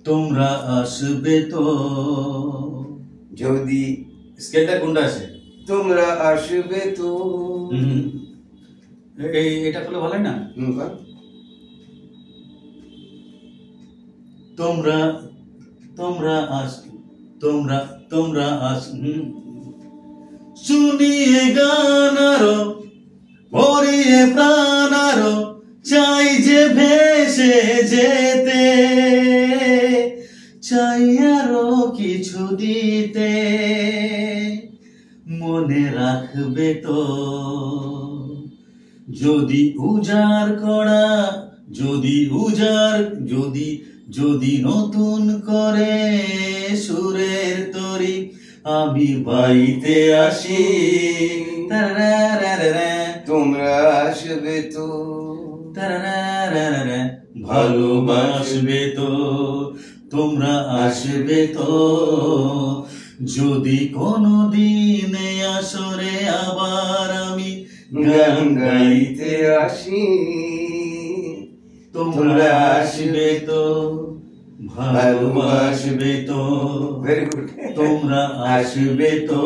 তোমরা আসবে তো যদি স্কেলটা কোনটা আছে তোমরা আসবে তো এটা করলে ভালো না বল। তোমরা তোমরা আস তোমরা তোমরা আস শুনিয়ে গানারো ভরিয়ে প্রাণারো চাই যে ভেসে যেতে চাই আরো কিছু দিতে মনে রাখবে তো যদি উজাড় করা যদি উজাড় যদি যদি নতুন করে সুরের তরি আমি বাইতে আসি তোমরা আসবে তো ভালোবাসবে তো তোমরা আসবে তো যদি কোনো দিনে আসরে আবার আমি গান গাইতে আসি তোমরা আসবে তো ভালোবাসবে তো ভেরি গুড তোমরা আসবে তো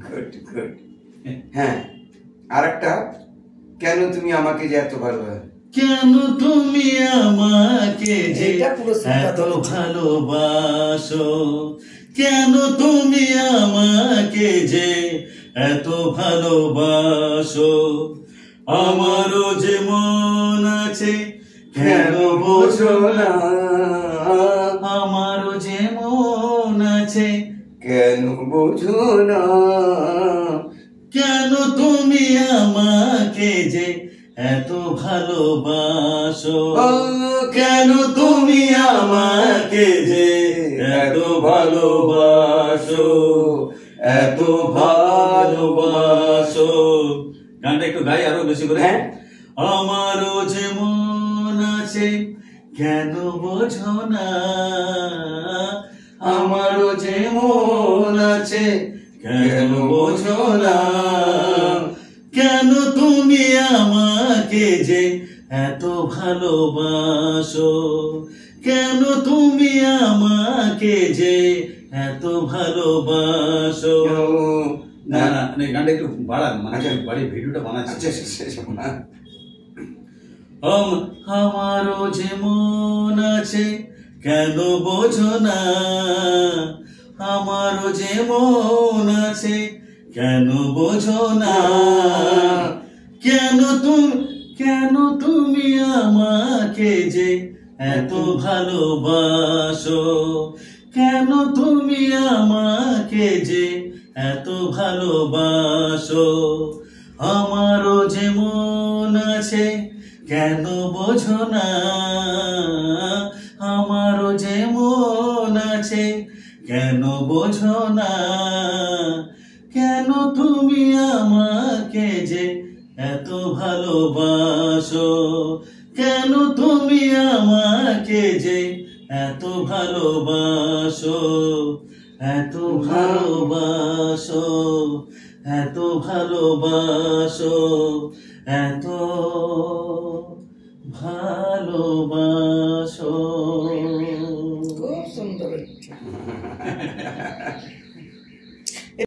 গুড গুড হ্যাঁ আরেকটা কেন তুমি আমাকে যে এত ভালোবাসো কেন তুমি আমাকে যে এত ভালোবাসো কেন তুমি আমাকে যে এত ভালোবাসো আমারও যে মন আছে কেন বোঝো না আমারও যে মন আছে কেন বোঝো না কেন তুমি আমাকে যে এত ভালোবাসো কেন তুমি আমাকে যে এত ভালোবাসো এত ভালোবাসো গানটা একটু গাই আরো বেশি করে আমারও যে মন আছে কেন বোঝো না আমারও যে মন আছে কেন বোঝো না কেন তুমি আমাকে যে এত ভালোবাসো কেন তুমি আমাকে যে এত ভালোবাসো না না গানটা একটু বাড়ান মানে বাড়ি ভিডিওটা বানাচ্ছি আমারও যে মন আছে কেন বোঝো না আমারও যে মন আছে কেন বোঝো না কেন তুমি আমাকে যে এত ভালোবাসো কেন তুমি আমাকে যে এত ভালোবাসো আমারও যে মন আছে কেন বোঝো না আমারও যে মন আছে কেন বোঝো না কেন তুমি আমাকে যে এত ভালোবাসো কেন তুমি আমাকে যে এত ভালোবাসো এত ভালোবাসো এত ভালোবাসো এত ভালোবাসো খুব সুন্দর